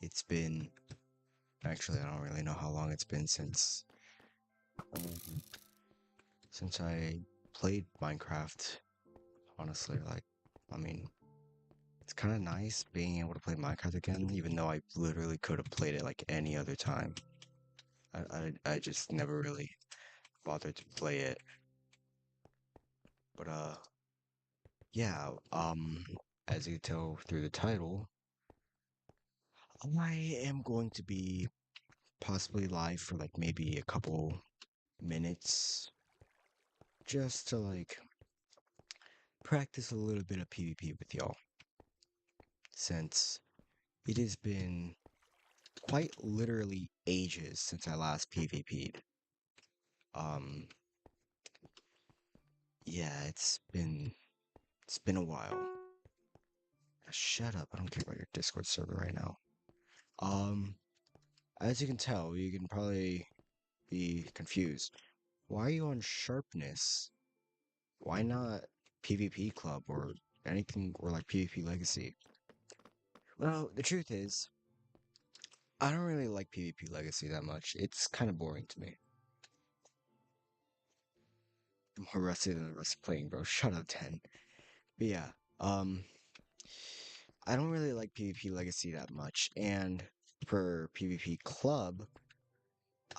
It's been actually I don't really know how long it's been um, since I played Minecraft. Honestly, like I mean, it's kind of nice being able to play Minecraft again, even though I literally could have played it like any other time. I just never really bothered to play it. But yeah, as you tell through the title, I am going to be possibly live for like maybe a couple minutes just to like practice a little bit of PvP with y'all since it has been quite literally ages since I last PvP'd. Um yeah, it's been a while. Shut up, I don't care about your Discord server right now. Um as you can tell, you can probably be confused. Why are you on sharpness? Why not PvP Club or anything or like PvP Legacy? Well, the truth is, I don't really like PvP Legacy that much. It's kind of boring to me. I'm more rusty than the rest of playing, bro. Shut up, 10. But yeah, um, I don't really like PvP Legacy that much. And for PvP Club,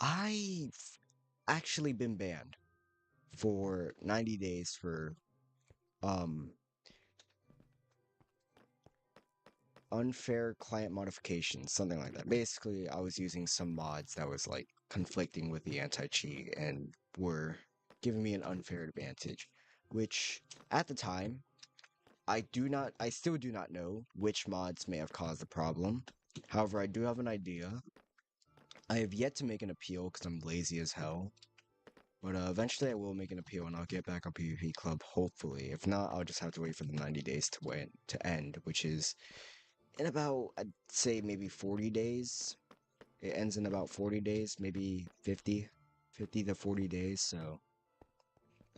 I've actually been banned for 90 days for um unfair client modifications, something like that. Basically, I was using some mods that was like conflicting with the anti-cheat and were giving me an unfair advantage, which at the time I still do not know which mods may have caused the problem. However, I do have an idea. I have yet to make an appeal because I'm lazy as hell. But eventually I will make an appeal and I'll get back on PvP Club, hopefully. If not, I'll just have to wait for the 90 days to end, which is in about, I'd say maybe 40 days. It ends in about 40 days, maybe 50 to 40 days, so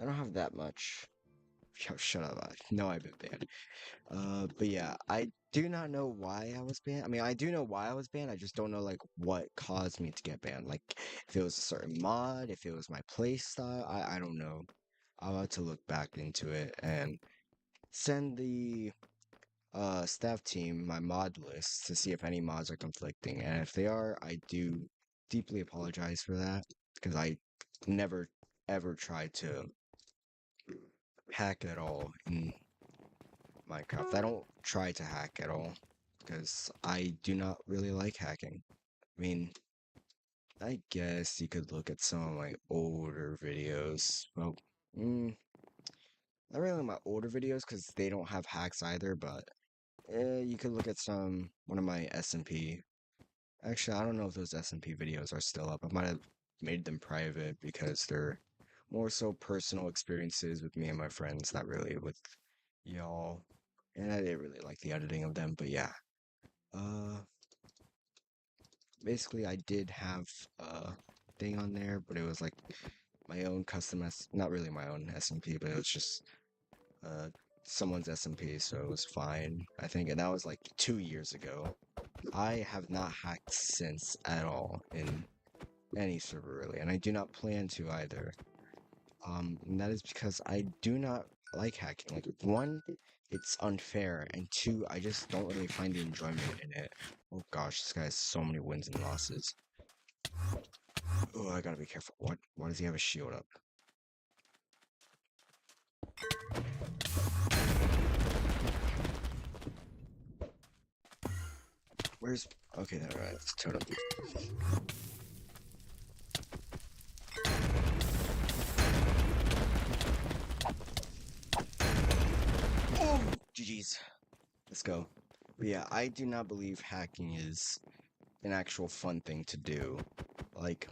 I don't have that much. Shut up, I know I've been banned. But yeah, I do not know why I was banned. I mean, I do know why I was banned. I just don't know like what caused me to get banned. Like if it was a certain mod, if it was my playstyle. I don't know. I'll have to look back into it and send the staff team my mod list to see if any mods are conflicting. And if they are, I do deeply apologize for that because I never ever tried to hack at all in Minecraft. I don't try to hack at all because I do not really like hacking. I mean, I guess you could look at some of my older videos. Well, mm, not really my older videos because they don't have hacks either, but you could look at one of my SMP. Actually, I don't know if those SMP videos are still up. I might have made them private because they're more so personal experiences with me and my friends, not really with y'all. And I didn't really like the editing of them, but yeah. Uh, Basically, I did have a thing on there, but it was like my own custom not really my own SMP, but it was just uh someone's SMP, so it was fine. I think, and that was like 2 years ago. I have not hacked since at all in any server really, and I do not plan to either. And that is because I do not like hacking. Like one, it's unfair, and two, I just don't really find the enjoyment in it. Oh gosh, this guy has so many wins and losses. Oh, I gotta be careful. What? Why does he have a shield up? Where's? Okay, alright, it's totem. Oh, GG's. Let's go. But yeah, I do not believe hacking is an actual fun thing to do. Like,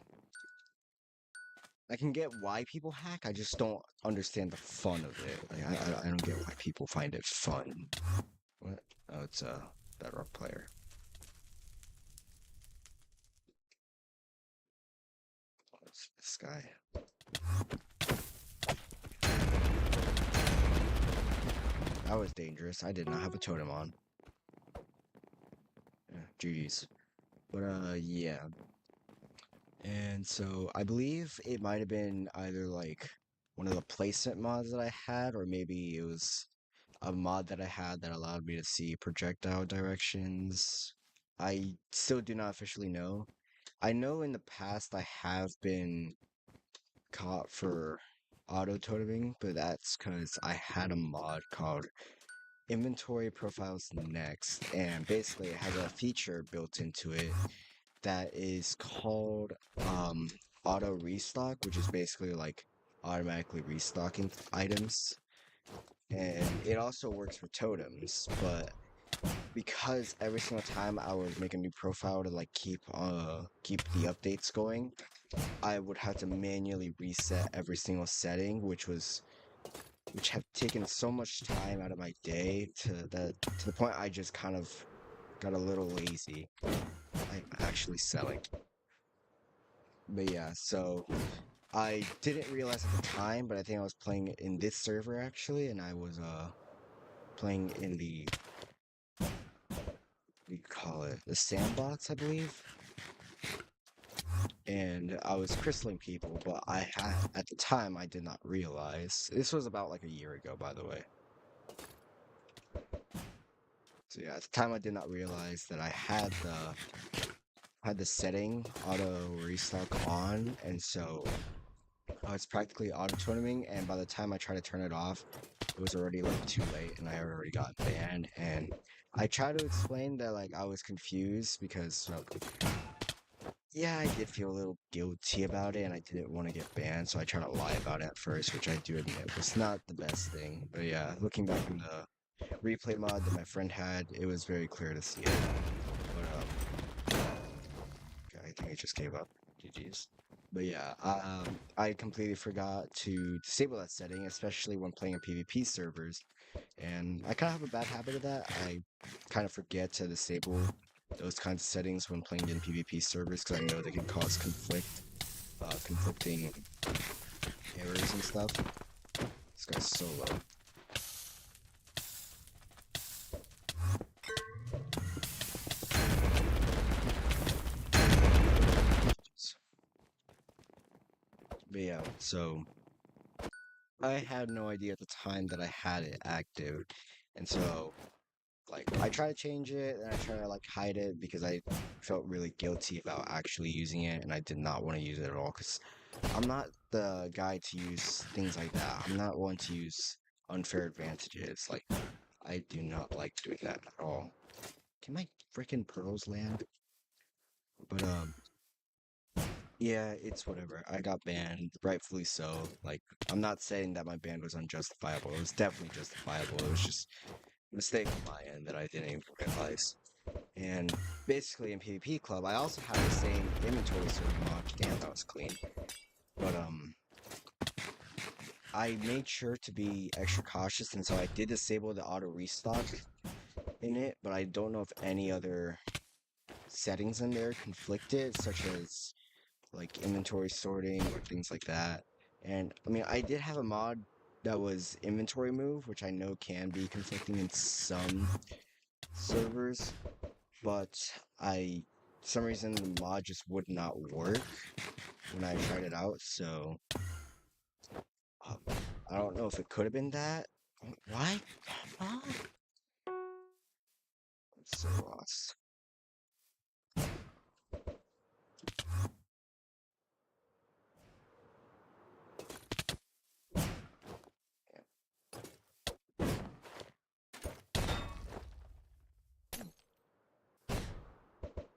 I can get why people hack, I just don't understand the fun of it. Like, I don't get why people find it fun. What? Oh, it's a Bedrock player. Oh, it's this guy. That was dangerous. I did not have a totem on. Yeah, GG's. But yeah. And so I believe it might have been either like one of the placement mods that I had, or maybe it was a mod that I had that allowed me to see projectile directions. I still do not officially know. I know in the past I have been caught for auto toteming, but that's because I had a mod called Inventory Profiles Next, and basically it has a feature built into it that is called um, auto restock, which is basically like automatically restocking items. And it also works for totems, but because every single time I would make a new profile to like keep the updates going, I would have to manually reset every single setting, which have taken so much time out of my day to the point I just kind of got a little lazy. I'm actually selling. But yeah, so I didn't realize at the time, but I think I was playing in this server actually, and I was playing in the what do you call it? The sandbox, I believe. And I was crystalling people, but at the time I did not realize. This was about like a year ago, by the way. So yeah, at the time I did not realize that I had the setting auto restock on, and so I was practically auto toteming, and by the time I tried to turn it off, it was already like too late, and I already got banned. And I tried to explain that like I was confused because yeah, I did feel a little guilty about it, and I didn't want to get banned, so I tried to lie about it at first, which I do admit was not the best thing. But yeah, looking back in the replay mod that my friend had, it was very clear to see it. But okay, I think I just gave up. GG's. But yeah, I completely forgot to disable that setting, especially when playing in PvP servers. And I kind of have a bad habit of that. I kind of forget to disable those kinds of settings when playing in PvP servers because I know they can cause conflicting errors and stuff. This guy's so low. But yeah, so I had no idea at the time that I had it active, and so like I try to change it and I try to like hide it because I felt really guilty about actually using it, and I did not want to use it at all because I'm not the guy to use things like that. I'm not one to use unfair advantages. Like I do not like doing that at all. Can my freaking pearls land? But yeah, it's whatever. I got banned, rightfully so. Like I'm not saying that my ban was unjustifiable. It was definitely justifiable. It was just a mistake on my end that I didn't even realize. And basically in PvP Club, I also have the same inventory sorting mod. Damn, that was clean. But I made sure to be extra cautious, and so I did disable the auto restock in it, but I don't know if any other settings in there conflicted, such as like inventory sorting or things like that. And I mean, I did have a mod that was inventory move, which I know can be conflicting in some servers, but for some reason, the mod just would not work when I tried it out, so um, I don't know if it could have been that. Why? Huh? I'm so lost.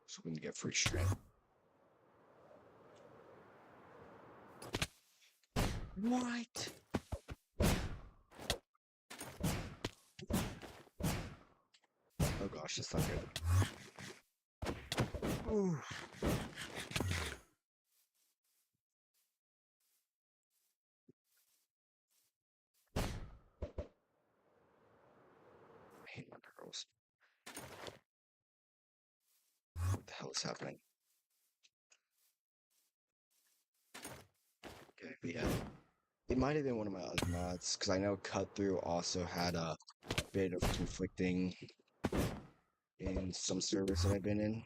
So we can get free strength. What? Oh gosh, that's not good. Ooh. I hate my pearls. What the hell is happening? Okay, but yeah. It might have been one of my other mods, because I know Cut Through also had a bit of conflicting in some servers that I've been in.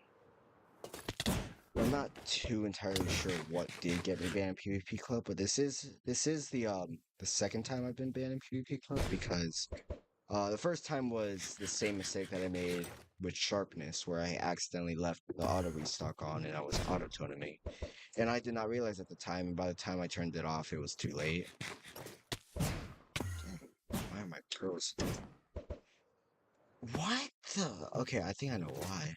I'm not too entirely sure what did get me banned in PvP Club, but this is the second time I've been banned in PvP Club because the first time was the same mistake that I made with Sharpness, where I accidentally left the auto restock on and I was auto toteming. And I did not realize at the time, and by the time I turned it off, it was too late. Why are my pros? What the? Okay, I think I know why.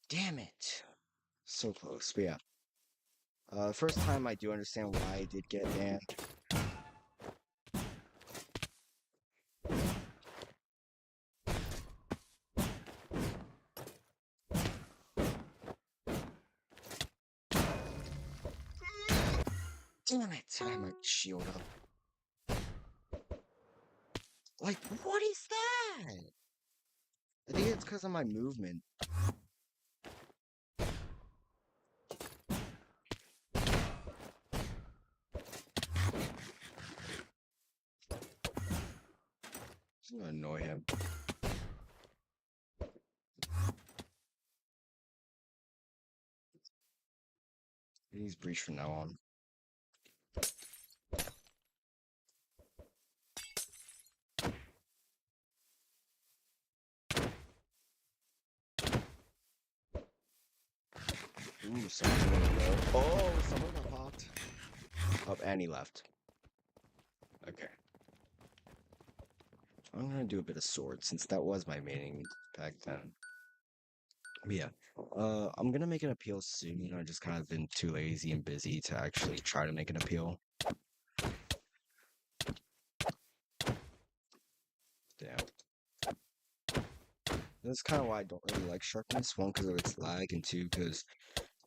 Damn it. So close, but yeah. First time I do understand why I did get banned. Damn it! I have my shield up. Like, what is that? I think it's because of my movement. It's gonna annoy him. He's breach from now on. Ooh, someone's gonna go. Oh, someone got popped. Oh, and he left. Okay. I'm gonna do a bit of sword since that was my main back then. But yeah. I'm gonna make an appeal soon. I've just kind of been too lazy and busy to actually try to make an appeal. Damn. That's kind of why I don't really like Sharpness. One, because of its lag, and two, because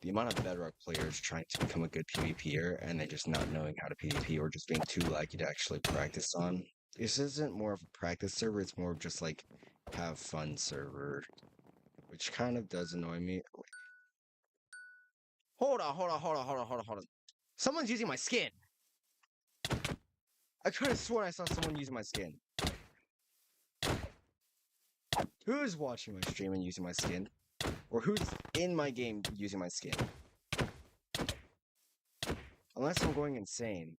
the amount of Bedrock players trying to become a good PvPer and they just not knowing how to PvP or just being too laggy to actually practice on. This isn't more of a practice server, it's more of just like have fun server, which kind of does annoy me. Hold on, hold on, hold on, hold on, hold on, hold on. Someone's using my skin. I could have sworn I saw someone using my skin. Who's watching my stream and using my skin? Or who's in my game using my skin? Unless I'm going insane.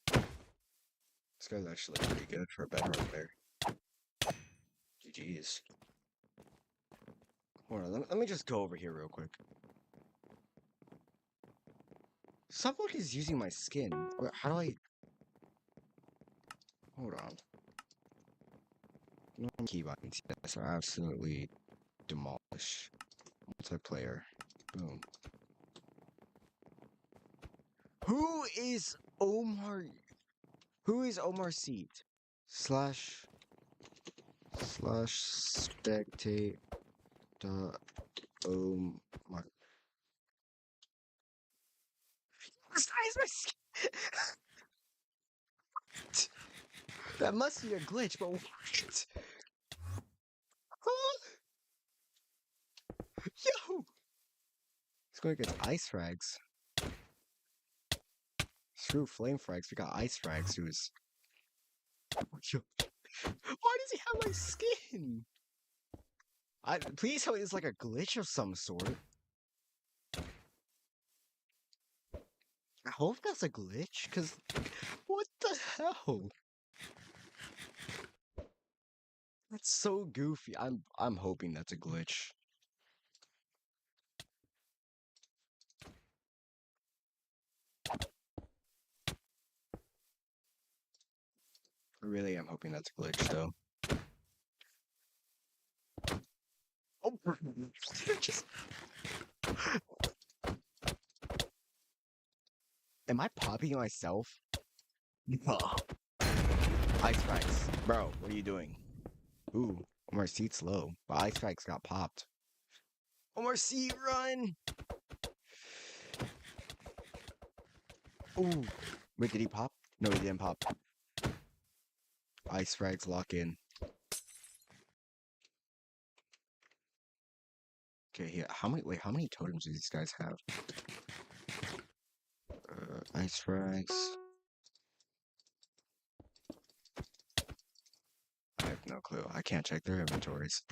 This guy's actually pretty good for a Bedrock player. GG's. Hold on, let me just go over here real quick. Someone is using my skin. How do I... Hold on. No keybinds. Yes, I absolutely demolish. Multiplayer. Boom. Who is Omar? Who is Omar Seat? Slash spectate dot Omar. This is my skin. That must be a glitch, but what? Huh? Yo! He's going against ice frags. Screw flame frags, we got ice frags who's... Yo. Why does he have my skin? Please tell me it's like a glitch of some sort. I hope that's a glitch, cause what the hell? That's so goofy. I'm hoping that's a glitch. I really am hoping that's a glitch though. Oh, just... Am I popping myself? No. Ice Spikes. Bro, what are you doing? Ooh, Omar Seat's low, but Ice Spikes got popped. Omar Seat, run! Ooh. Wait, did he pop? No, he didn't pop. Ice Frags lock in. Okay, yeah. How many totems do these guys have? Ice Frags. I have no clue. I can't check their inventories.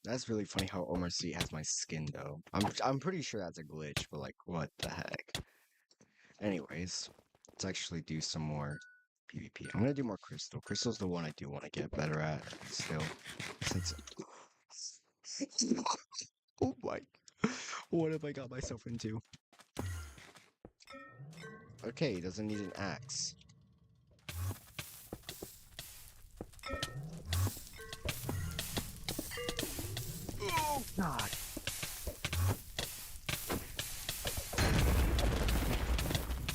That's really funny how Omar C has my skin though. I'm pretty sure that's a glitch, but like what the heck? Anyways, let's actually do some more PvP. I'm gonna do more crystal. Crystal's the one I do want to get better at still. Since oh my, what have I got myself into? Okay, he doesn't need an axe. Oh God.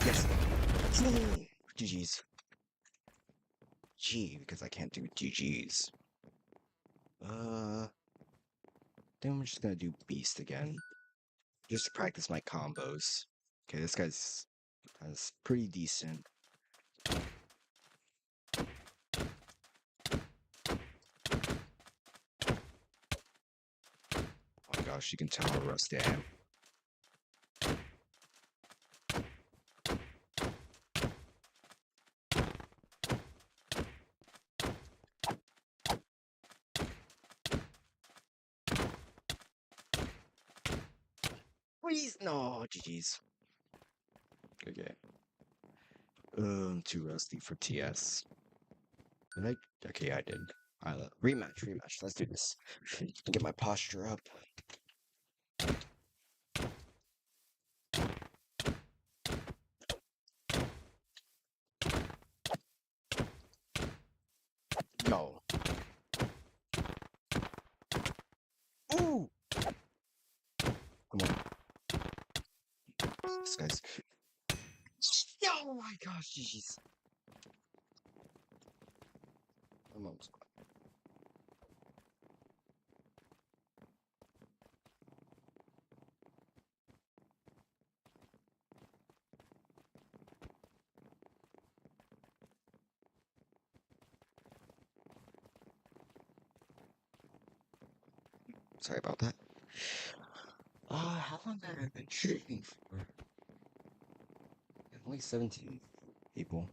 Yes. GG's. G, because I can't do GG's. Then I'm just gonna do Beast again. Just to practice my combos. Okay, this guy's pretty decent. Oh my gosh, you can tell how rusty I am. Please, no, GG's. Okay. I'm too rusty for TS. Did I? Okay, I did. Rematch. Let's do this. Get my posture up. Yo. Ooh! Come on. This guy's. Oh my gosh, GG's. I'm almost. Sorry about that. How long have I been streaming for? Only 17 people.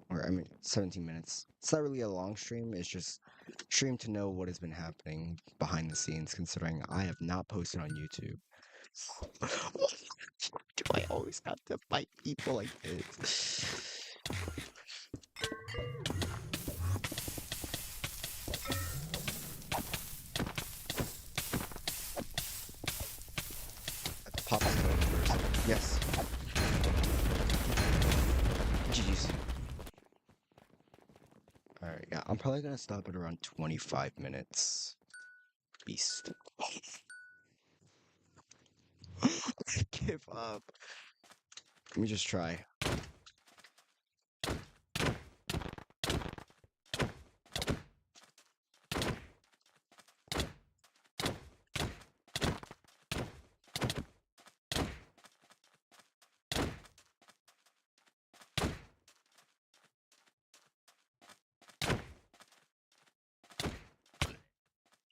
Or, I mean, 17 minutes. It's not really a long stream, it's just stream to know what has been happening behind the scenes, considering I have not posted on YouTube. Do I always have to fight people like this? Pop first. Yes. GG's. Alright, yeah, I'm probably gonna stop at around 25 minutes. Beast. Give up. Let me just try.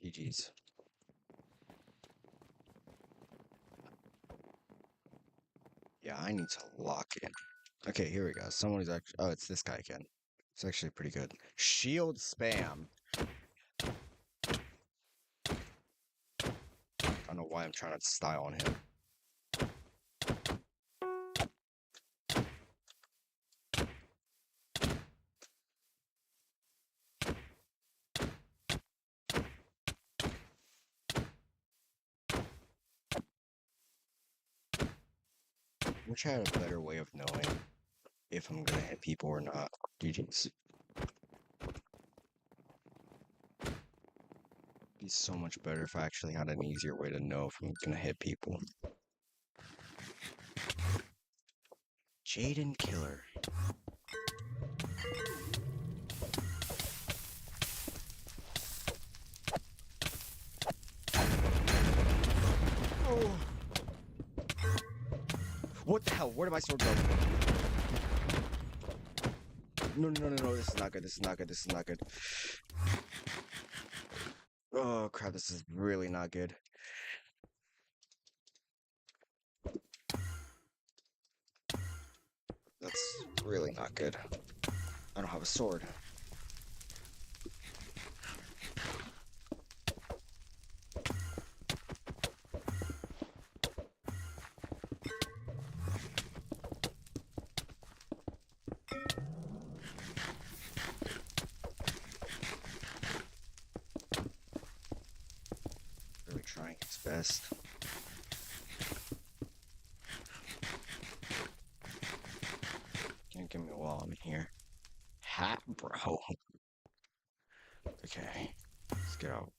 GG's. Yeah, I need to lock in. Okay, here we go. Someone who's actually. Oh, it's this guy again. It's actually pretty good. Shield spam. I don't know why I'm trying to style on him. Wish I had a better way of knowing if I'm gonna hit people or not. GG's. Be so much better if I actually had an easier way to know if I'm gonna hit people. Jaden Killer. Oh. What the hell? Where did my sword go? No, this is not good. This is not good. This is not good. Oh crap, this is really not good. That's really not good. I don't have a sword. Really trying its best. Can't give me a wall. I'm in here. Hat, bro. Okay, let's get out.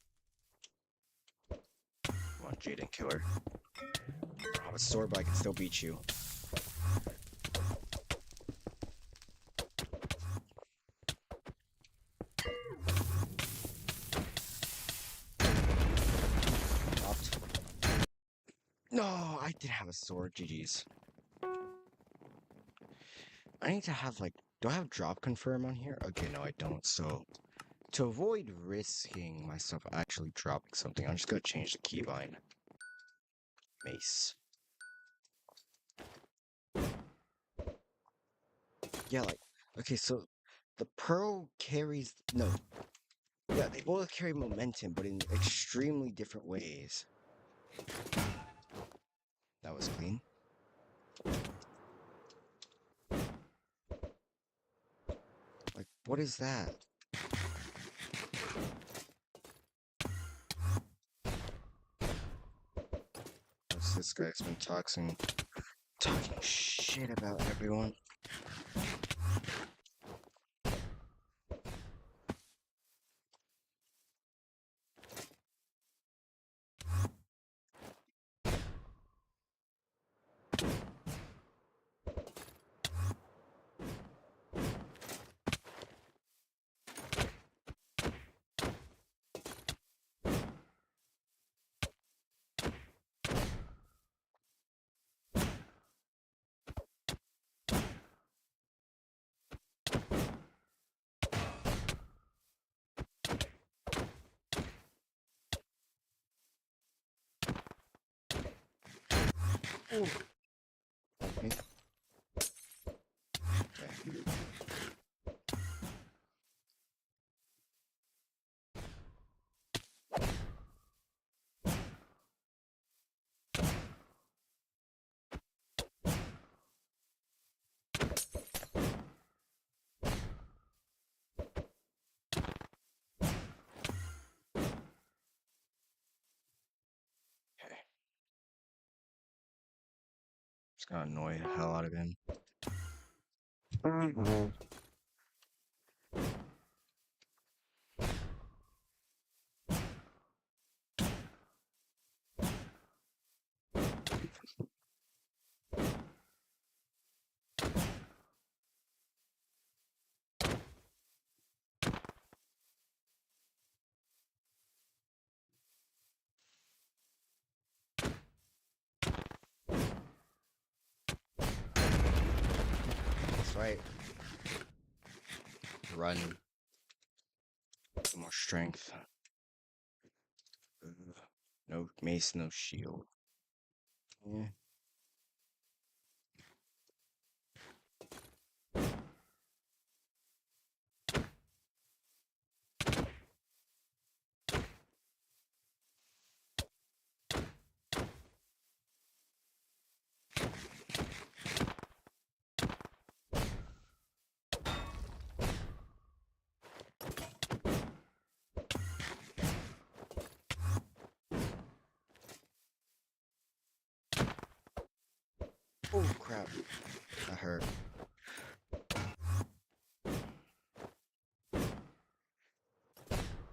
Come on, Jaden Killer. I don't have a sword, but I can still beat you. Dropped. No, I did have a sword. GG's. I need to have, like, do I have drop confirm on here? Okay, no, I don't. So, to avoid risking myself actually dropping something, I'm just gonna change the keybind. Mace. Yeah, like, okay, so the pearl carries, no, yeah, they both carry momentum, but in extremely different ways. That was clean. Like, what is that? What's this guy's been talking shit about everyone? Oh. Okay. Okay. Just gonna annoy the hell out of him. That's right. Run. More strength. No mace, no shield. Yeah. Oh crap. That hurt.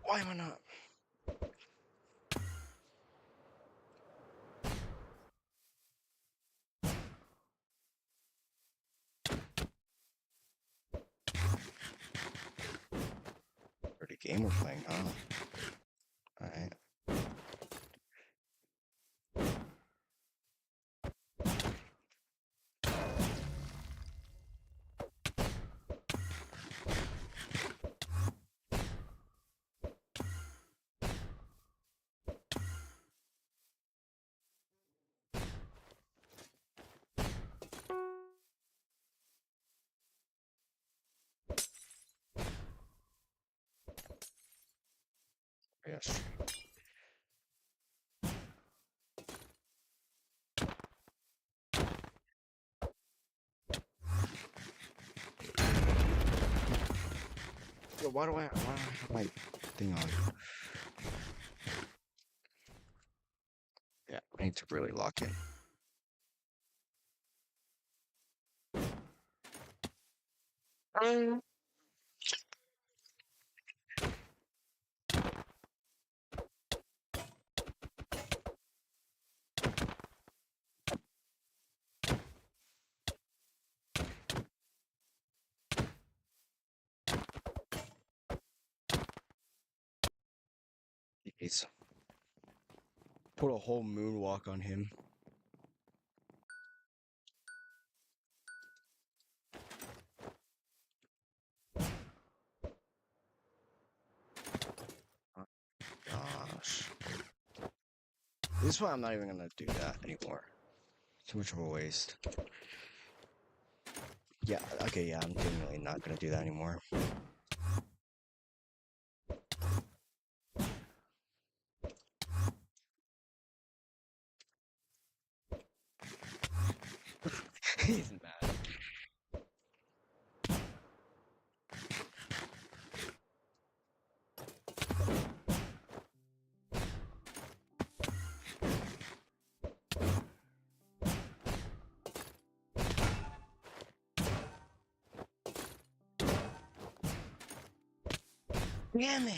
Why am I not? Pretty game we're playing, huh? Alright. yes. Yo, why do I have my thing on? Yeah, I need to really lock in. He's put a whole moonwalk on him. Oh, gosh. This is why I'm not even gonna do that anymore. Too much of a waste. Yeah, okay, yeah, I'm genuinely not gonna do that anymore. He's mad. Damn it!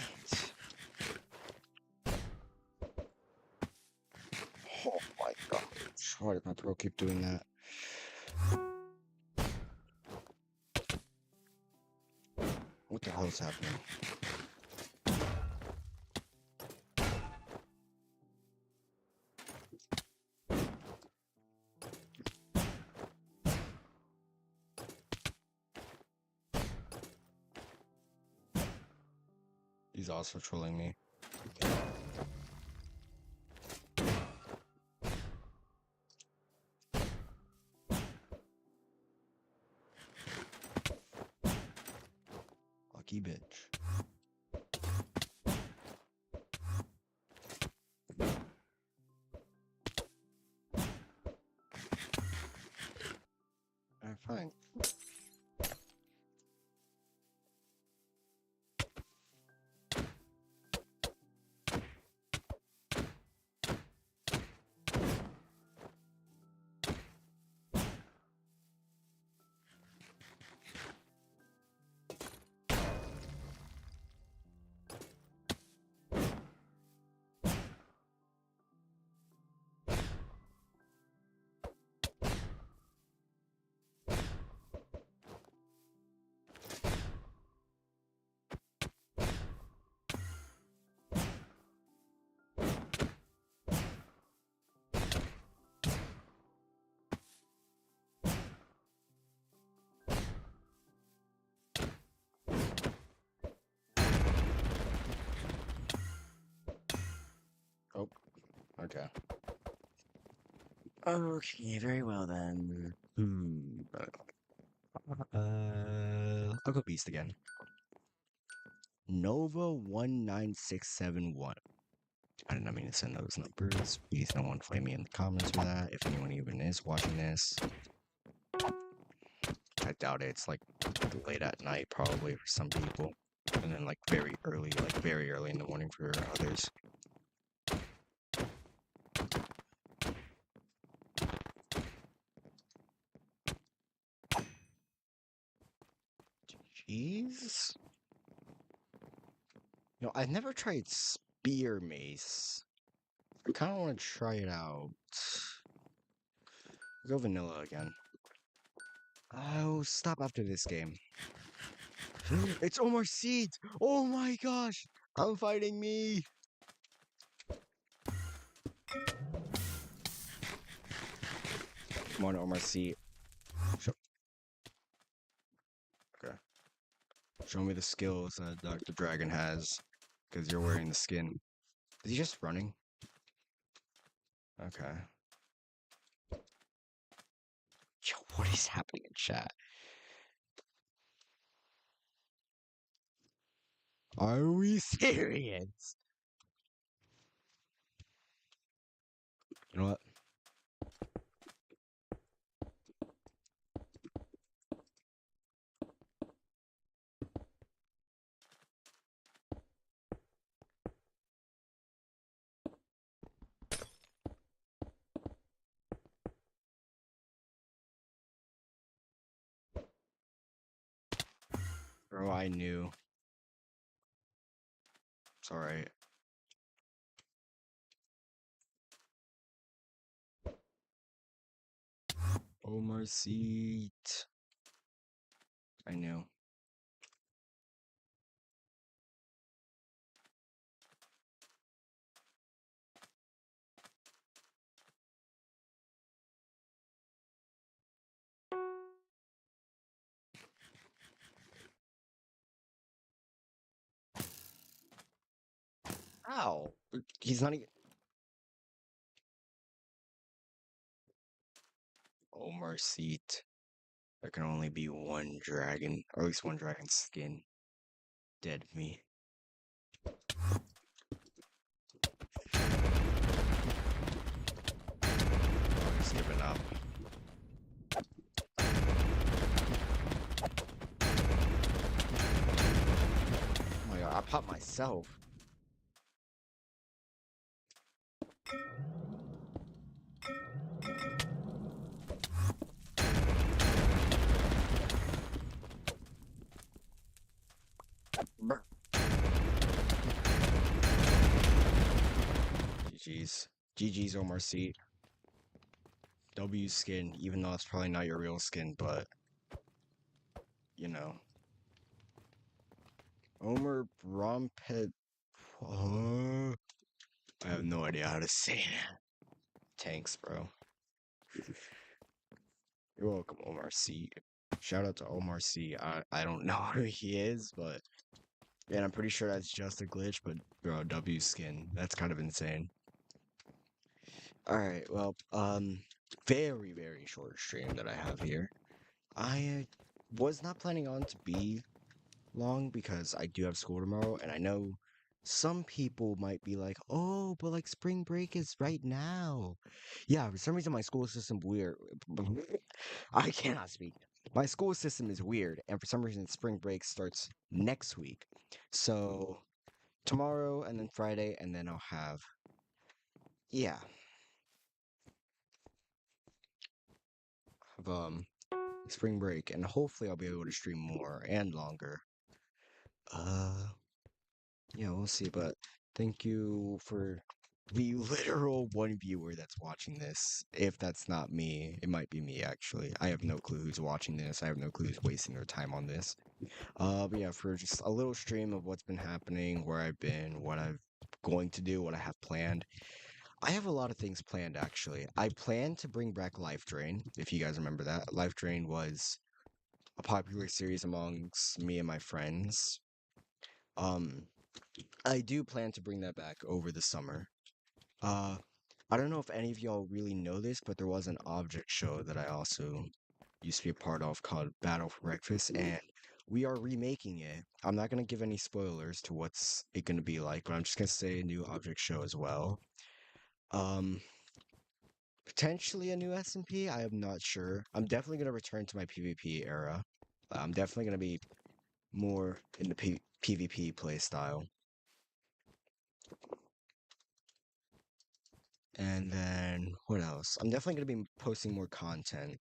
Oh my god. Why did my pro keep doing that? What the hell is happening? He's also trolling me. Lucky bitch. Alright, fine. Oh, okay. Okay, very well then. I'll go Beast again. Nova 19671. I did not mean to send those numbers. Please no one flame me in the comments for that. If anyone even is watching this. I doubt it. It's like late at night probably for some people. And then like very early in the morning for others. Jeez. I've never tried Spear Mace. I kind of want to try it out. Go vanilla again. Oh, stop after this game. It's Omar Seed! Oh my gosh! I'm fighting me! Come on, Omar Seed. Okay. Show me the skills that Dr. Dragon has. Because you're wearing the skin. Is he just running? Okay. Yo, what is happening in chat? Are we serious? You know what? Bro, I knew. It's alright. Omar seat. I knew. Ow! He's not even. Omar seat. There can only be one dragon, or at least one dragon skin. Dead me. Oh, he's giving up. Oh my god, I popped myself. Brr. GG's. GG's Omar seat. W skin, even though it's probably not your real skin, but you know. Omer Brompet. I have no idea how to say that. Tanks, bro. You're welcome, Omar C. Shout out to Omar C. I don't know who he is, but and I'm pretty sure that's just a glitch, but bro, W skin. That's kind of insane. Alright, well, very, very short stream that I have here. I was not planning on to be long because I do have school tomorrow, and I know some people might be like, "Oh, but like spring break is right now." Yeah, for some reason my school system weird. I cannot speak. My school system is weird, and for some reason spring break starts next week. So tomorrow and then Friday, and then I'll have yeah, have spring break, and hopefully I'll be able to stream more and longer. Uh, Yeah, we'll see. But thank you for the literal one viewer that's watching this. If that's not me, it might be me actually. I have no clue who's watching this. I have no clue who's wasting their time on this. But yeah, for just a little stream of what's been happening, where I've been, what I'm going to do, what I have planned. I have a lot of things planned actually. I plan to bring back Life Drain, if you guys remember that. Life Drain was a popular series amongst me and my friends. Um, I do plan to bring that back over the summer. Uh, I don't know if any of y'all really know this, but there was an object show that I also used to be a part of called Battle for Breakfast, and we are remaking it. I'm not gonna give any spoilers to what's it gonna be like, but I'm just gonna say a new object show as well. Um, Potentially a new SMP. I am not sure. I'm definitely gonna return to my PvP era. I'm definitely gonna be more in the PvP play style. And then what else? I'm definitely gonna be posting more content.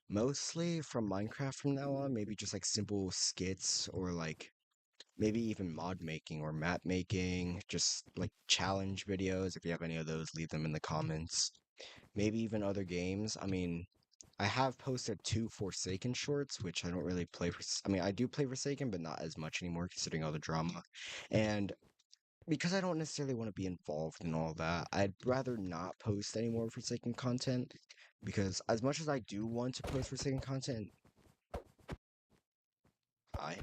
Mostly from Minecraft from now on, maybe just like simple skits or like maybe even mod making or map making, just like challenge videos. If you have any of those, leave them in the comments. Maybe even other games. I mean, I have posted 2 Forsaken shorts, which I don't really play for. I mean, I do play Forsaken, but not as much anymore considering all the drama. And because I don't necessarily want to be involved in all that, I'd rather not post any more Forsaken content. Because as much as I do want to post Forsaken content, I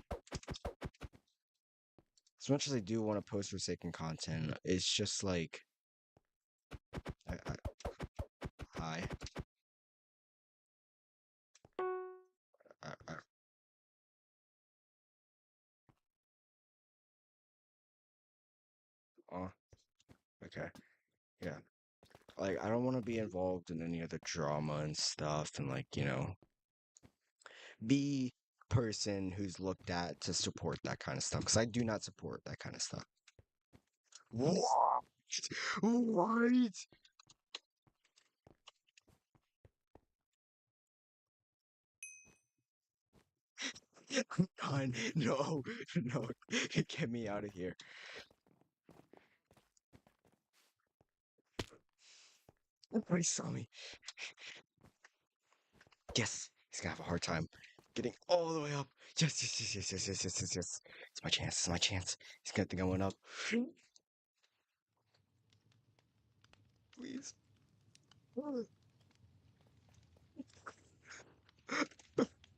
as much as I do want to post Forsaken content, it's just like hi. I, oh, okay, yeah. Like, I don't want to be involved in any of the drama and stuff, and like, be person who's looked at to support that kind of stuff. Because I do not support that kind of stuff. What? What? I'm done. No, no, get me out of here. Nobody saw me. Yes, he's gonna have a hard time getting all the way up. Yes, yes, yes, yes, yes, yes, yes, yes, yes. It's my chance. It's my chance. He's gonna think I went up. Please.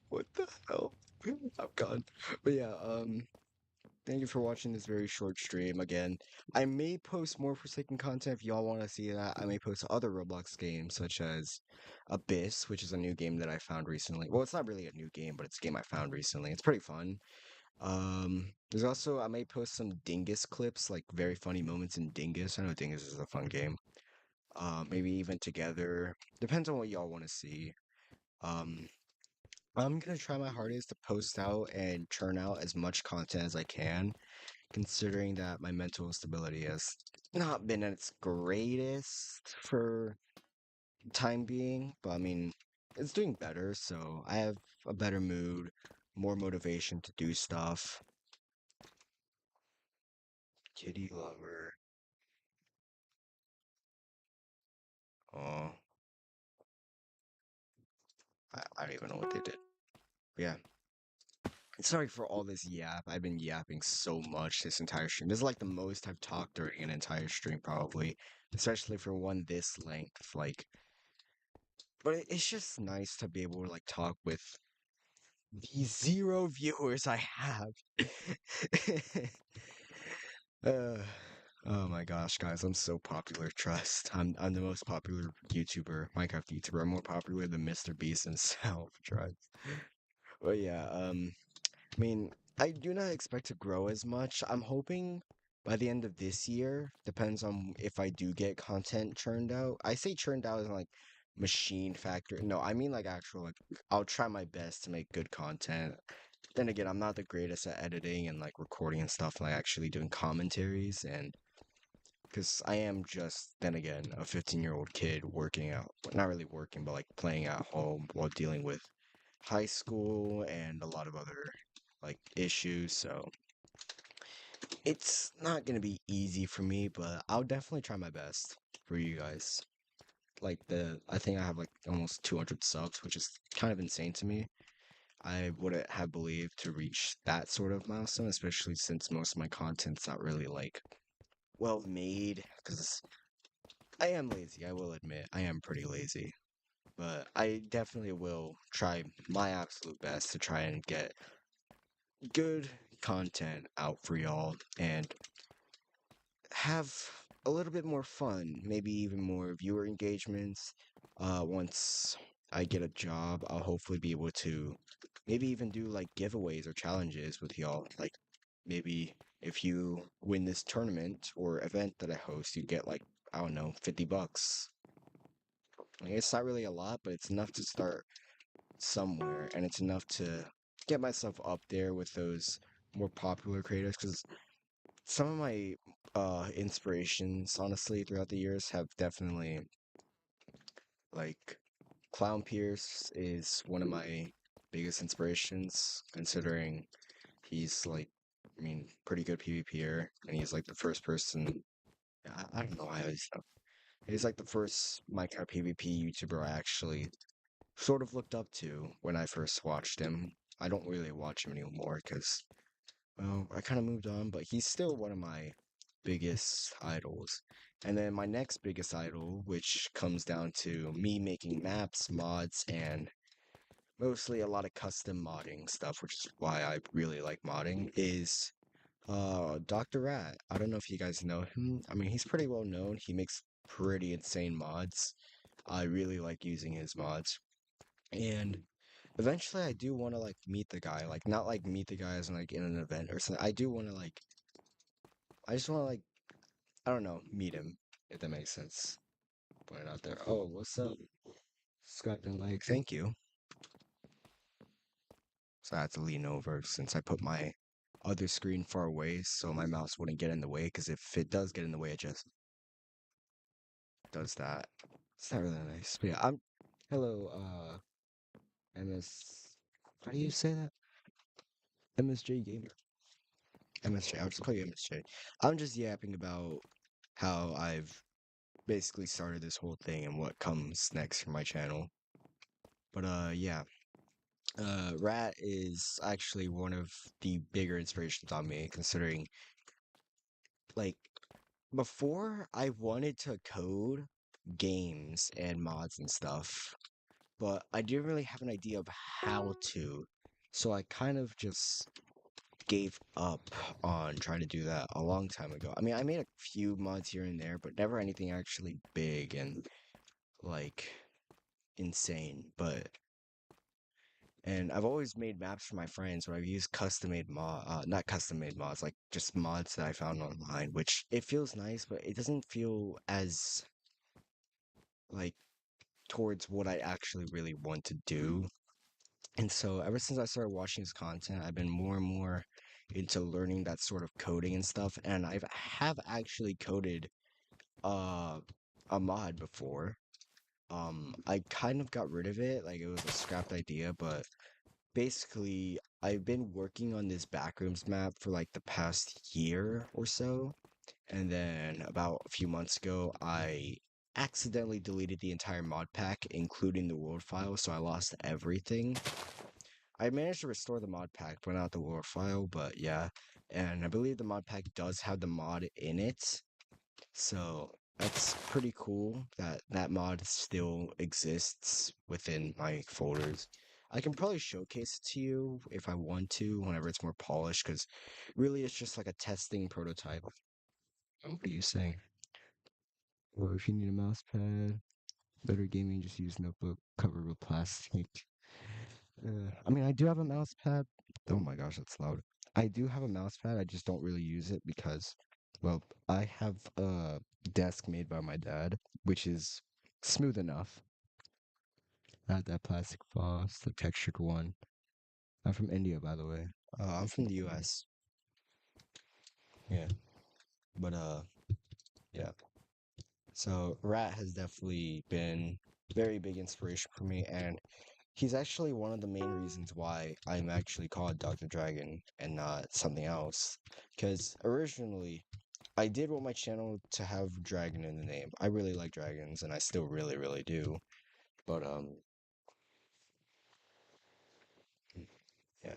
What the hell? I'm gone. But yeah, thank you for watching this very short stream again. I may post more Forsaken content if y'all want to see that. I may post other Roblox games such as Abyss, which is a new game that I found recently. Well, it's not really a new game, but it's a game I found recently. It's pretty fun. There's also I may post some Dingus clips, like very funny moments in Dingus. I know Dingus is a fun game. Maybe even together. Depends on what y'all want to see. Um, I'm gonna try my hardest to post out and churn out as much content as I can, considering that my mental stability has not been at its greatest for time being. But I mean, it's doing better, so I have a better mood, more motivation to do stuff. Kitty lover. Oh, I don't even know what they did. But yeah. Sorry for all this yap. I've been yapping so much this entire stream. This is like the most I've talked during an entire stream, probably. Especially for one this length. Like, but it's just nice to be able to like talk with the zero viewers I have. uh, oh my gosh, guys, I'm so popular. Trust. I'm the most popular YouTuber, Minecraft YouTuber. I'm more popular than Mr. Beast himself. Trust. But yeah, I mean, I do not expect to grow as much. I'm hoping by the end of this year, depends on if I do get content churned out. I say churned out as in, like machine factor. No, I mean like actual like I'll try my best to make good content. Then again, I'm not the greatest at editing and like recording and stuff, like actually doing commentaries and because I am just then again a 15-year-old kid working out, not really working, but like playing at home while dealing with high school and a lot of other like issues. So it's not gonna be easy for me, but I'll definitely try my best for you guys. Like I think I have like almost 200 subs, which is kind of insane to me. I wouldn't have believed to reach that sort of milestone, especially since most of my content's not really like well made. Because I am lazy, I will admit, I am pretty lazy. But I definitely will try my absolute best to try and get good content out for y'all and have a little bit more fun, maybe even more viewer engagements. Once I get a job, I'll hopefully be able to maybe even do like giveaways or challenges with y'all. Like maybe if you win this tournament or event that I host, you get like, I don't know, $50. Like, it's not really a lot, but it's enough to start somewhere, and it's enough to get myself up there with those more popular creators because some of my inspirations honestly throughout the years have definitely like Clown Pierce is one of my biggest inspirations considering he's like I mean pretty good PvPer and he's like the first person I don't know how he's like the first Minecraft PvP YouTuber I actually sort of looked up to when I first watched him. I don't really watch him anymore because well, I kind of moved on, but he's still one of my biggest idols. And then my next biggest idol, which comes down to me making maps, mods, and mostly a lot of custom modding stuff, which is why I really like modding, is Dr. Rat. I don't know if you guys know him. I mean, he's pretty well known. He makes pretty insane mods. I really like using his mods. And eventually I do want to like meet the guy, like not like meet the guy as in like in an event or something. I do want to like I just want to like I don't know, meet him if that makes sense. Put it out there. Oh, what's up? Subscribe and like. Thank you. So I had to lean over since I put my other screen far away so my mouse wouldn't get in the way. Because if it does get in the way, it just does that. It's not really nice. But yeah, hello, MS. How do you say that? MSJ Gamer. MSJ. I'll just call you MSJ. I'm just yapping about how I've basically started this whole thing and what comes next for my channel. But yeah. Rat is actually one of the bigger inspirations on me, considering, like, before I wanted to code games and mods and stuff, but I didn't really have an idea of how to. So I kind of just gave up on trying to do that a long time ago. I mean, I made a few mods here and there, but never anything actually big and, like, insane. And I've always made maps for my friends where I've used not custom made mods, like just mods that I found online, which it feels nice, but it doesn't feel as like towards what I actually really want to do. And so ever since I started watching his content, I've been more and more into learning that sort of coding and stuff. And have actually coded uh a mod before. I kind of got rid of it, like it was a scrapped idea, but basically, I've been working on this backrooms map for like the past year or so. And then about a few months ago, I accidentally deleted the entire mod pack, including the world file, so I lost everything. I managed to restore the mod pack, but not the world file, but yeah. And I believe the mod pack does have the mod in it. So that's pretty cool that that mod still exists within my folders. I can probably showcase it to you if I want to whenever it's more polished, because really it's just like a testing prototype. What are you saying? Or if you need a mouse pad, better gaming, just use notebook covered with plastic. I mean, I do have a mouse pad. Oh my gosh, that's loud. I do have a mouse pad. I just don't really use it because, well, I have a desk made by my dad, which is smooth enough. Not that plastic floss, the textured one. I'm from India, by the way. I'm from the U.S. Yeah, but yeah. So Rat has definitely been very big inspiration for me, and he's actually one of the main reasons why I'm actually called Dr. Dragon and not something else. Because originally, I did want my channel to have dragon in the name. I really like dragons, and I still really, really do. But yeah.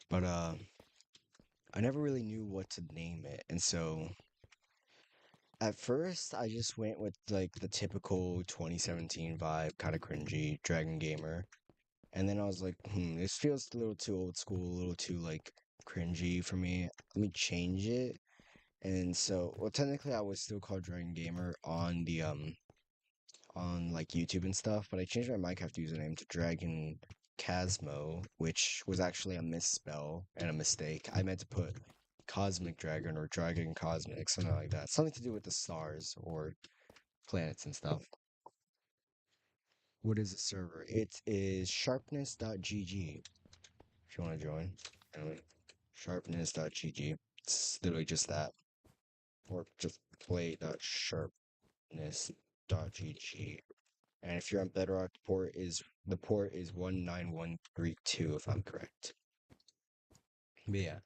But I never really knew what to name it, and so at first I just went with like the typical 2017 vibe, kind of cringy Dragon Gamer. And then I was like, this feels a little too old school, a little too like cringy for me. Let me change it. And so, well, technically, I was still called Dragon Gamer on like YouTube and stuff, but I changed my Minecraft username to Dragon Casmo, which was actually a misspell and a mistake. I meant to put Cosmic Dragon or Dragon Cosmic, something like that. Something to do with the stars or planets and stuff. What is the server? It is sharpness.gg. If you want to join. Anyway, sharpness.gg. It's literally just that. Or just play.sharpness.gg. And if you're on Bedrock, the port is 19132 if I'm correct. But yeah.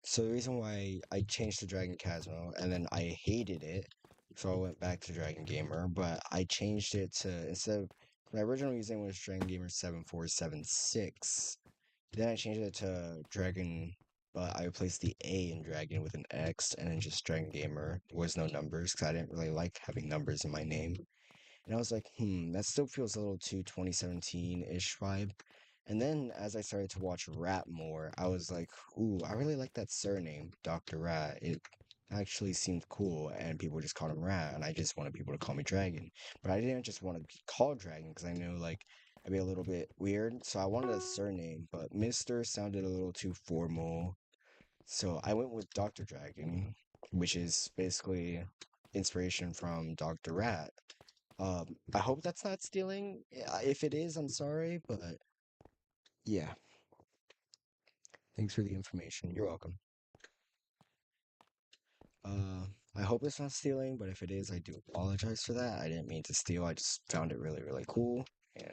So the reason why I changed to Dragon Casmo and then I hated it, so I went back to Dragon Gamer, but I changed it to instead of my original username was Dragon Gamer 7476. Then I changed it to Dragon, but I replaced the A in Dragon with an X, and then just Dragon Gamer. There was no numbers because I didn't really like having numbers in my name. And I was like, that still feels a little too 2017-ish vibe. And then as I started to watch Rat more, I was like, ooh, I really like that surname, Dr. Rat. It actually seemed cool, and people just called him Rat, and I just wanted people to call me Dragon. But I didn't just want to be called Dragon because I knew, like, I'd be a little bit weird. So I wanted a surname, but Mr. sounded a little too formal. So I went with Dr. Dragon, which is basically inspiration from Dr. Rat. I hope that's not stealing. If it is, I'm sorry, but yeah. Thanks for the information. You're welcome. I hope it's not stealing, but if it is, I do apologize for that. I didn't mean to steal. I just found it really, really cool. And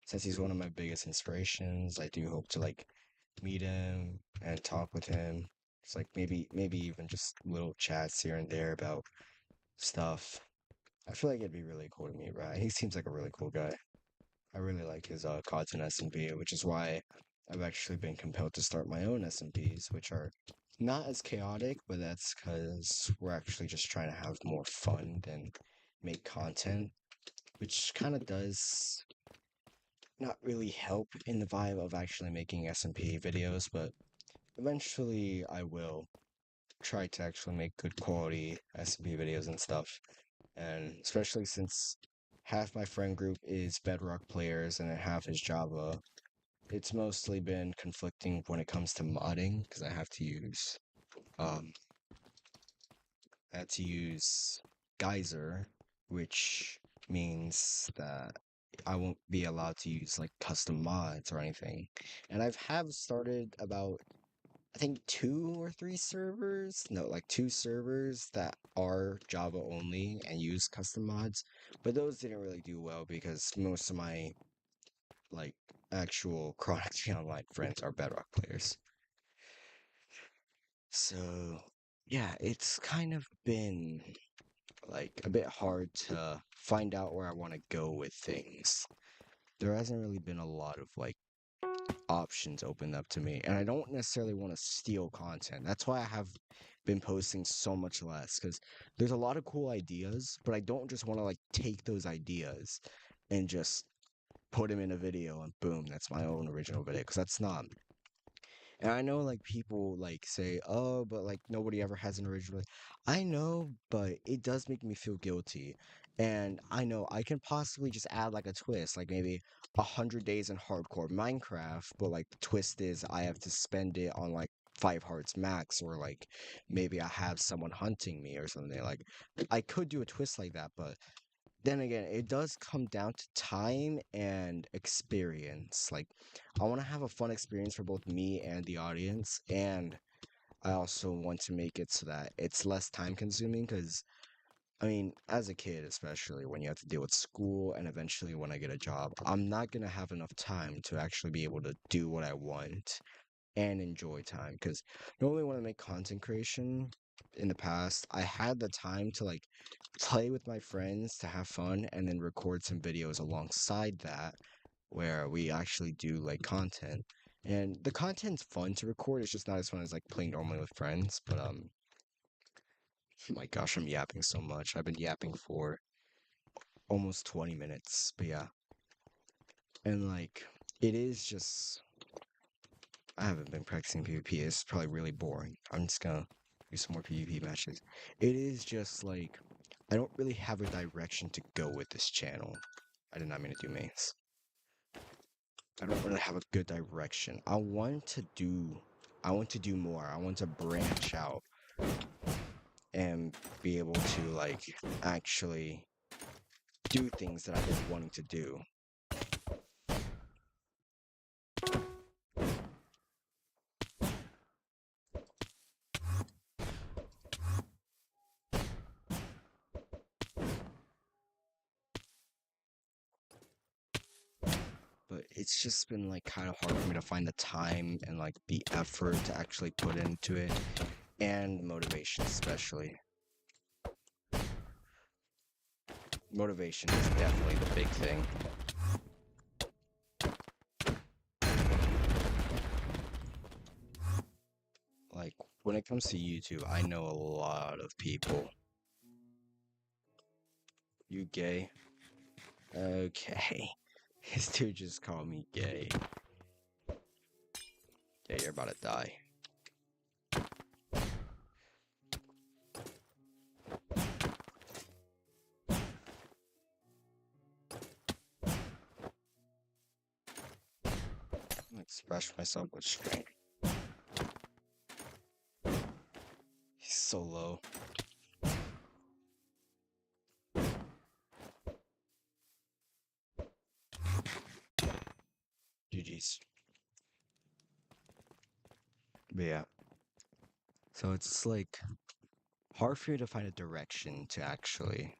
since he's one of my biggest inspirations, I do hope to like meet him and talk with him. It's like maybe even just little chats here and there about stuff. I feel like it'd be really cool to meet Ryan. He seems like a really cool guy. I really like his content SMP, which is why I've actually been compelled to start my own SMPs, which are not as chaotic, but that's because we're actually just trying to have more fun than make content, which kind of does not really help in the vibe of actually making SMP videos, but eventually I will try to actually make good quality SMP videos and stuff. And especially since half my friend group is Bedrock players and then half is Java, it's mostly been conflicting when it comes to modding because um I had to use Geyser, which means that I won't be allowed to use like custom mods or anything. And have started about I think two or three servers, no, like two servers that are Java only and use custom mods, but those didn't really do well because most of my like actual Chronically Online friends are Bedrock players. So, yeah, it's kind of been like a bit hard to find out where I want to go with things. There hasn't really been a lot of like options opened up to me, and I don't necessarily want to steal content. That's why I have been posting so much less because there's a lot of cool ideas, but I don't just want to like take those ideas and just put them in a video and boom, that's my own original video because that's not. And I know like people like say, "Oh, but like nobody ever has an original." I know, but it does make me feel guilty. And I know I can possibly just add like a twist, like maybe 100 days in hardcore Minecraft, but like the twist is I have to spend it on like 5 hearts max, or like maybe I have someone hunting me or something. Like I could do a twist like that, but then again, it does come down to time and experience. Like, I want to have a fun experience for both me and the audience, and I also want to make it so that it's less time consuming. Because, I mean, as a kid, especially when you have to deal with school and eventually when I get a job, I'm not going to have enough time to actually be able to do what I want and enjoy time. Because normally when I make content creation in the past, I had the time to like play with my friends to have fun and then record some videos alongside that where we actually do like content. And the content's fun to record, it's just not as fun as like playing normally with friends. But oh my gosh, I'm yapping so much. I've been yapping for almost 20 minutes. But yeah. And like it is just I haven't been practicing PvP. It's probably really boring. I'm just gonna do some more PvP matches. It is just like I don't really have a direction to go with this channel. I did not mean to do mains. I don't really have a good direction. I want to do more. I want to branch out and be able to like actually do things that I've been wanting to do. But it's just been like kind of hard for me to find the time and like the effort to actually put into it and motivation especially. Motivation is definitely the big thing. Like when it comes to YouTube, I know a lot of people. You gay? Okay. This dude just called me gay. Yeah, you're about to die. I'm express myself with strength. He's so low. yeah. So it's like hard for me to find a direction to actually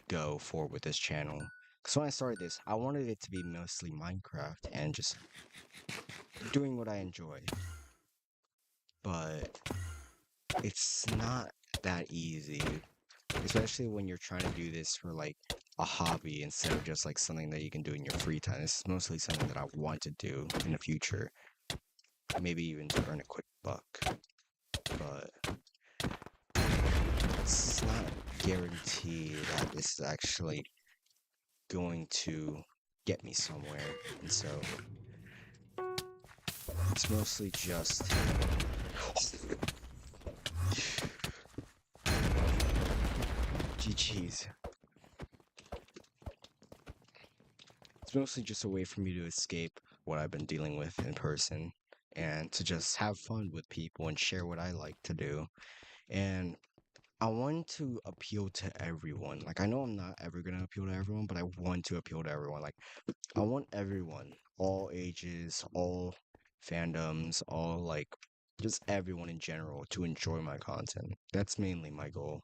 go forward with this channel. Because when I started this, I wanted it to be mostly Minecraft and just doing what I enjoy. But it's not that easy, especially when you're trying to do this for like a hobby instead of just like something that you can do in your free time. This is mostly something that I want to do in the future, maybe even to earn a quick buck. But it's not guaranteed that this is actually going to get me somewhere. And so it's mostly just GG's. It's mostly just a way for me to escape what I've been dealing with in person and to just have fun with people and share what I like to do. And I want to appeal to everyone. Like, I know I'm not ever going to appeal to everyone, but I want to appeal to everyone. Like, I want everyone, all ages, all fandoms, all like just everyone in general to enjoy my content. That's mainly my goal,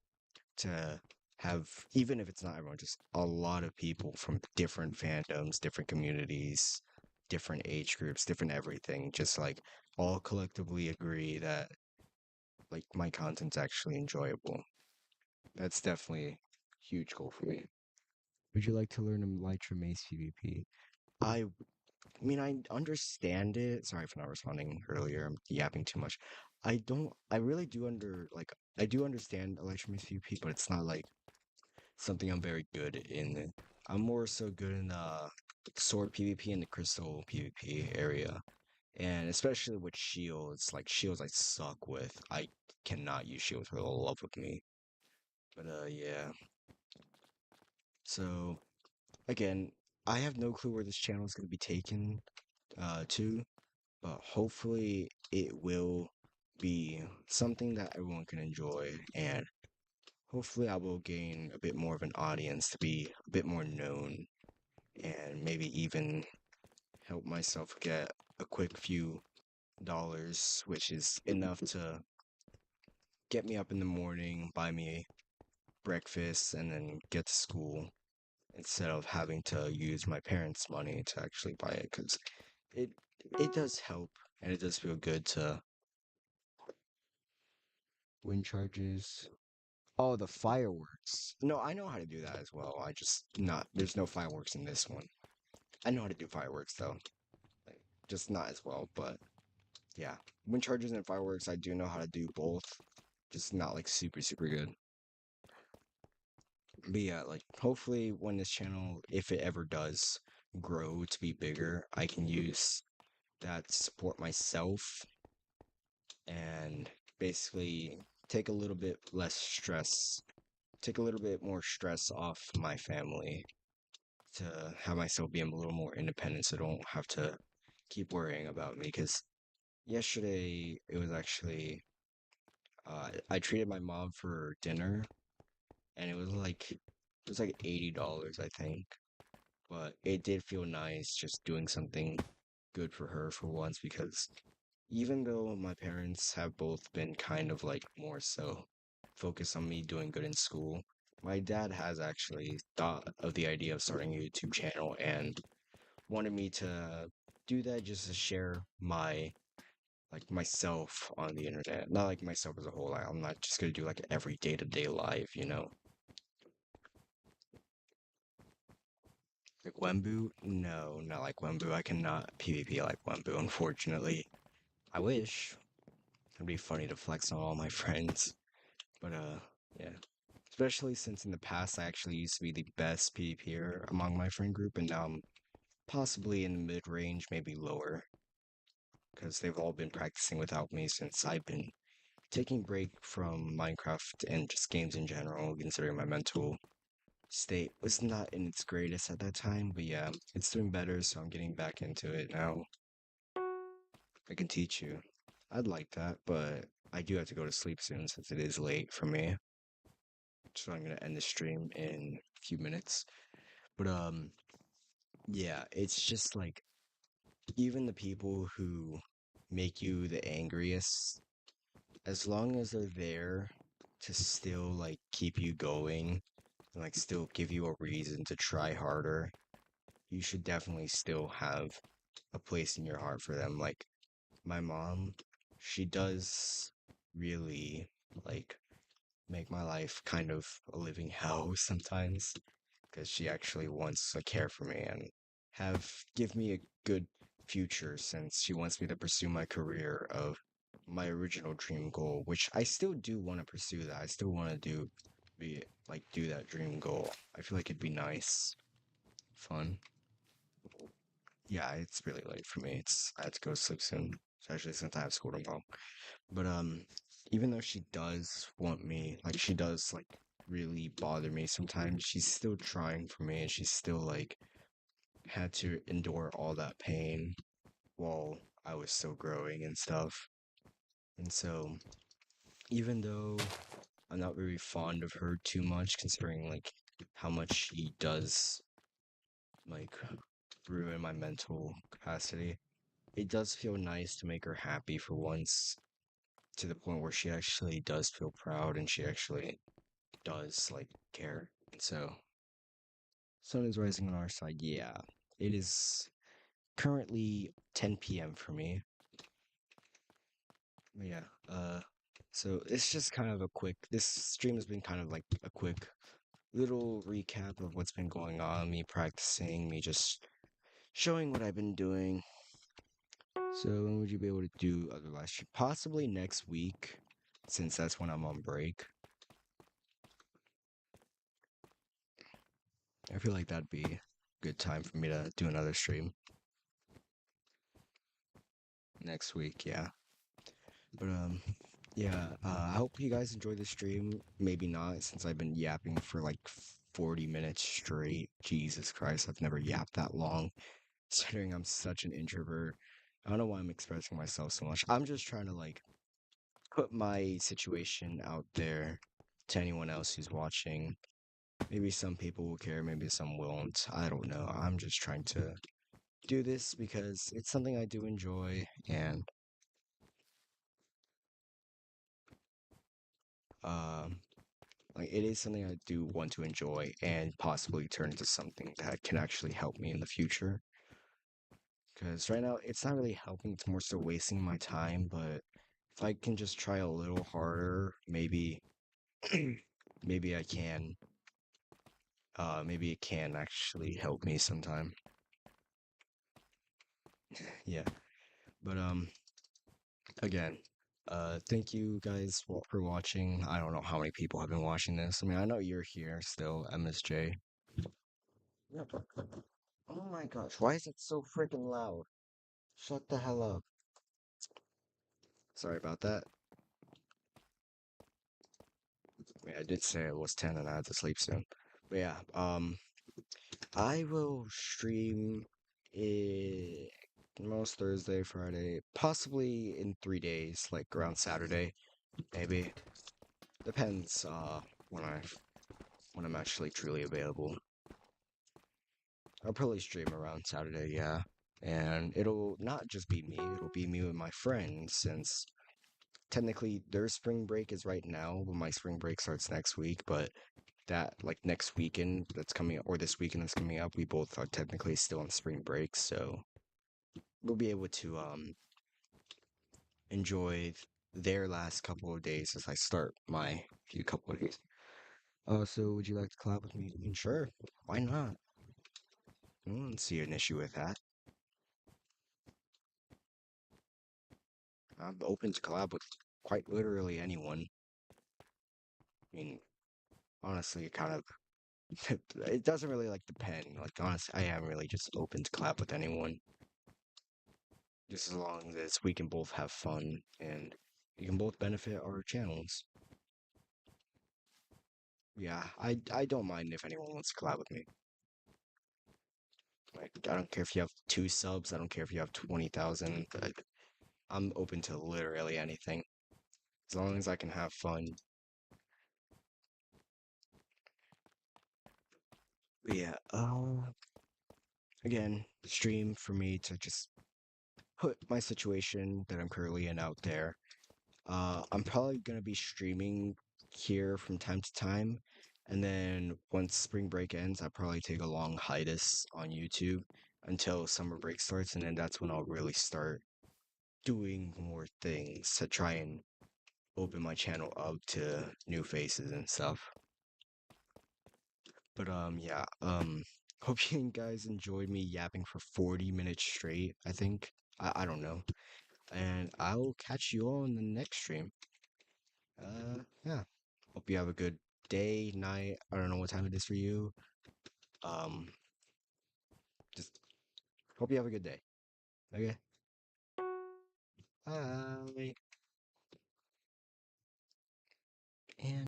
to have, even if it's not everyone, just a lot of people from different fandoms, different communities, different age groups, different everything, just like all collectively agree that like my content's actually enjoyable. That's definitely a huge goal for me. Would you like to learn Elytra Mace PvP? I mean, I understand it. Sorry for not responding earlier. I'm yapping too much. I really do I do understand Elytra Mace PvP, but it's not like something I'm very good in. I'm more so good in sword PvP and the crystal PvP area. And especially with shields, like shields I suck with. I cannot use shields for the love of me. But yeah. So again, I have no clue where this channel is gonna be taken to, but hopefully it will be something that everyone can enjoy, and hopefully I will gain a bit more of an audience to be a bit more known, and maybe even help myself get a quick few dollars, which is enough to get me up in the morning, buy me breakfast, and then get to school instead of having to use my parents' money to actually buy it, because it it does help and it does feel good to win charges. Oh, the fireworks. No, I know how to do that as well. I just not there's no fireworks in this one. I know how to do fireworks though. Like, just not as well, but yeah. Wind charges and fireworks, I do know how to do both. Just not like super good. But yeah, like hopefully when this channel, if it ever does grow to be bigger, I can use that to support myself and basically take a little bit less stress, take a little bit more stress off my family to have myself be a little more independent so I don't have to keep worrying about me. Because yesterday it was actually, I treated my mom for dinner and it was like $80, I think. But it did feel nice just doing something good for her for once, because even though my parents have both been kind of like more so focused on me doing good in school, my dad has actually thought of the idea of starting a YouTube channel and wanted me to do that just to share myself on the internet. Not like myself as a whole. I'm not just gonna do like every day-to-day life, you know? Like Wembu? No, not like Wembu. I cannot PvP like Wembu, unfortunately. I wish. It'd be funny to flex on all my friends. But yeah. Especially since in the past I actually used to be the best PvPer among my friend group, and now I'm possibly in the mid-range, maybe lower. Because they've all been practicing without me since I've been taking break from Minecraft and just games in general, considering my mental state was not in its greatest at that time. But yeah, it's doing better, so I'm getting back into it now. I can teach you. I'd like that, but I do have to go to sleep soon since it is late for me. So I'm gonna end the stream in a few minutes. But yeah, it's just like even the people who make you the angriest, as long as they're there to still like keep you going and like still give you a reason to try harder, you should definitely still have a place in your heart for them. Like my mom, she does really like make my life kind of a living hell sometimes because she actually wants to care for me and have give me a good future since she wants me to pursue my career of my original dream goal, which I still do want to pursue that. I still want to do that dream goal. I feel like it'd be nice, fun. Yeah, it's really late for me. I had to go to sleep soon, especially since I have school tomorrow. But even though she does want me, like she does like really bother me sometimes, she's still trying for me and she's still like had to endure all that pain while I was still growing and stuff. And so even though I'm not very fond of her too much, considering like how much she does like ruin my mental capacity, it does feel nice to make her happy for once to the point where she actually does feel proud and she actually does like care. And so sun is rising on our side. Yeah, it is currently 10 p.m. for me. But yeah, so it's just kind of a quick. This stream has been kind of like a quick little recap of what's been going on. Me practicing, me just showing what I've been doing. So when would you be able to do other live stream? Possibly next week, since that's when I'm on break. I feel like that'd be a good time for me to do another stream next week. Yeah, but yeah. I hope you guys enjoy the stream. Maybe not, since I've been yapping for like 40 minutes straight. Jesus Christ, I've never yapped that long. Considering I'm such an introvert, I don't know why I'm expressing myself so much. I'm just trying to like put my situation out there to anyone else who's watching. Maybe some people will care, maybe some won't. I don't know. I'm just trying to do this because it's something I do enjoy and um like it is something I do want to enjoy and possibly turn into something that can actually help me in the future. Because right now it's not really helping, it's more so wasting my time, but if I can just try a little harder, maybe maybe I can maybe it can actually help me sometime. Yeah. But again, thank you guys for watching. I don't know how many people have been watching this. I mean, I know you're here still, MSJ. Yeah, oh my gosh, why is it so freaking loud? Shut the hell up. Sorry about that. I mean, I did say it was 10 and I had to sleep soon. But yeah, I will stream it most Thursday, Friday, possibly in 3 days, like around Saturday, maybe. Depends, when when I'm actually truly available. I'll probably stream around Saturday, yeah. And it'll not just be me, it'll be me with my friends, since technically their spring break is right now, but my spring break starts next week, but that like next weekend that's coming or this weekend that's coming up, we both are technically still on spring break, so we'll be able to enjoy their last couple of days as I start my few couple of days. So would you like to collab with me? I mean, sure, why not? I don't see an issue with that. I'm open to collab with quite literally anyone. I mean, honestly, it kind of it doesn't really like depend. Like honestly, I am really just open to collab with anyone, just as long as we can both have fun and we can both benefit our channels. Yeah, I don't mind if anyone wants to collab with me. Like I don't care if you have 2 subs. I don't care if you have 20,000. I'm open to literally anything as long as I can have fun. But yeah, again, stream for me to just put my situation that I'm currently in out there. I'm probably gonna be streaming here from time to time, and then once spring break ends, I'll probably take a long hiatus on YouTube until summer break starts, and then that's when I'll really start doing more things to try and open my channel up to new faces and stuff. But yeah, hope you guys enjoyed me yapping for 40 minutes straight, I think. I don't know. And I'll catch you all in the next stream. Yeah. Hope you have a good day, night. I don't know what time it is for you. Um, just hope you have a good day. Okay. Bye.